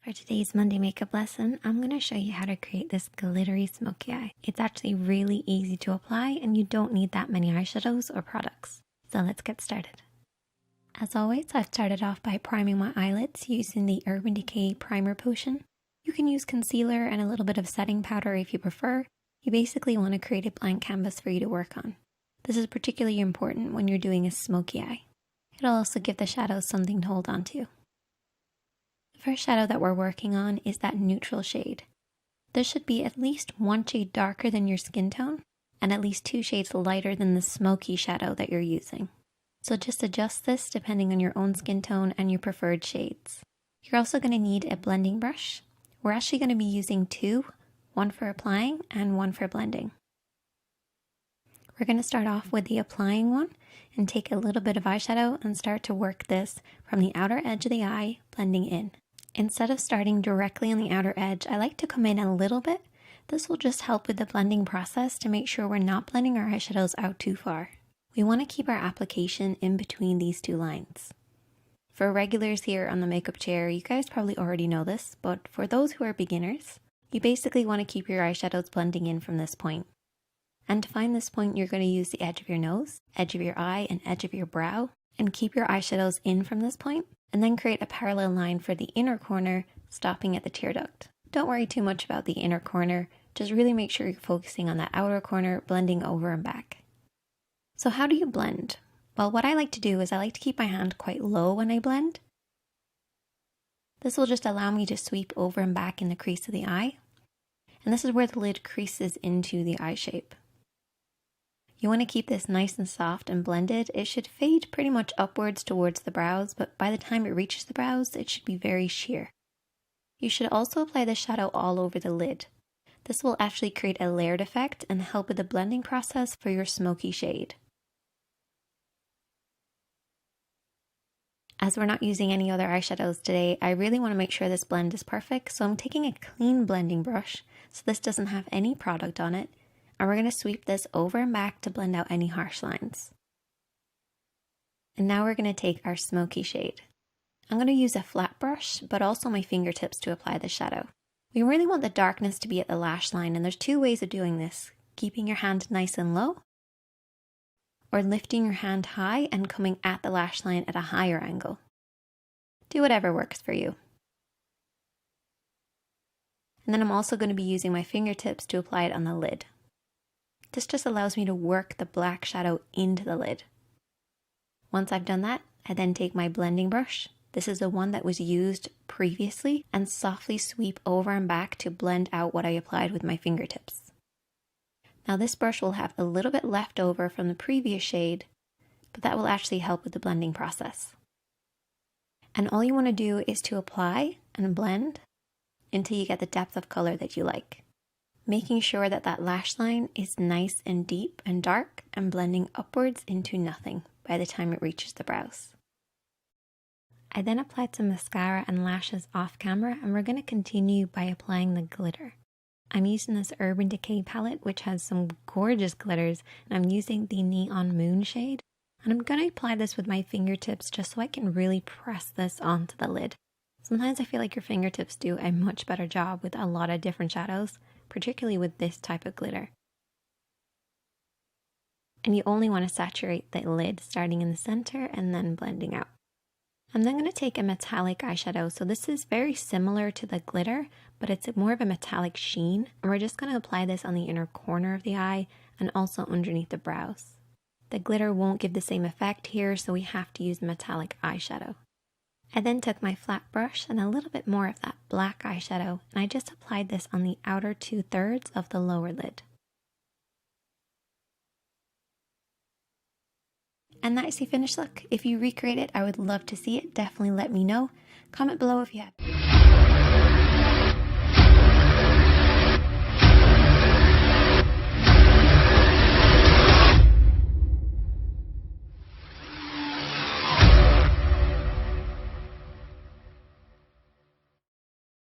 For today's Monday makeup lesson, I'm going to show you how to create this glittery smoky eye. It's actually really easy to apply and you don't need that many eyeshadows or products. So let's get started. As always, I've started off by priming my eyelids using the Urban Decay Primer Potion. You can use concealer and a little bit of setting powder if you prefer. You basically want to create a blank canvas for you to work on. This is particularly important when you're doing a smoky eye. It'll also give the shadows something to hold on to. The first shadow that we're working on is that neutral shade. This should be at least one shade darker than your skin tone and at least 2 shades lighter than the smoky shadow that you're using. So just adjust this depending on your own skin tone and your preferred shades. You're also going to need a blending brush. We're actually going to be using 2, one for applying and one for blending. We're going to start off with the applying one and take a little bit of eyeshadow and start to work this from the outer edge of the eye, blending in. Instead of starting directly on the outer edge, I like to come in a little bit. This will just help with the blending process to make sure we're not blending our eyeshadows out too far. We want to keep our application in between these 2 lines. For regulars here on the makeup chair, you guys probably already know this, but for those who are beginners, you basically want to keep your eyeshadows blending in from this point. And to find this point, you're going to use the edge of your nose, edge of your eye, and edge of your brow, and keep your eyeshadows in from this point, and then create a parallel line for the inner corner, stopping at the tear duct. Don't worry too much about the inner corner, just really make sure you're focusing on that outer corner, blending over and back. So how do you blend? Well, what I like to do is I like to keep my hand quite low when I blend. This will just allow me to sweep over and back in the crease of the eye, and this is where the lid creases into the eye shape. You want to keep this nice and soft and blended. It should fade pretty much upwards towards the brows, but by the time it reaches the brows, it should be very sheer. You should also apply the shadow all over the lid. This will actually create a layered effect and help with the blending process for your smoky shade. As we're not using any other eyeshadows today, I really want to make sure this blend is perfect, so I'm taking a clean blending brush, so this doesn't have any product on it. And we're going to sweep this over and back to blend out any harsh lines. And now we're going to take our smoky shade. I'm going to use a flat brush, but also my fingertips to apply the shadow. We really want the darkness to be at the lash line, and there's 2 ways of doing this. Keeping your hand nice and low, or lifting your hand high and coming at the lash line at a higher angle. Do whatever works for you. And then I'm also going to be using my fingertips to apply it on the lid. This just allows me to work the black shadow into the lid. Once I've done that, I then take my blending brush. This is the one that was used previously, and softly sweep over and back to blend out what I applied with my fingertips. Now this brush will have a little bit left over from the previous shade, but that will actually help with the blending process. And all you want to do is to apply and blend until you get the depth of color that you like. Making sure that that lash line is nice and deep and dark and blending upwards into nothing by the time it reaches the brows. I then applied some mascara and lashes off camera, and we're going to continue by applying the glitter. I'm using this Urban Decay palette, which has some gorgeous glitters, and I'm using the Neon Moon shade. And I'm going to apply this with my fingertips just so I can really press this onto the lid. Sometimes I feel like your fingertips do a much better job with a lot of different shadows, particularly with this type of glitter. And you only want to saturate the lid starting in the center and then blending out. I'm then going to take a metallic eyeshadow. So this is very similar to the glitter, but it's more of a metallic sheen. And we're just going to apply this on the inner corner of the eye and also underneath the brows. The glitter won't give the same effect here, so we have to use metallic eyeshadow. I then took my flat brush and a little bit more of that black eyeshadow, and I just applied this on the outer 2/3 of the lower lid. And that is the finished look. If you recreate it, I would love to see it. Definitely let me know. Comment below if you have.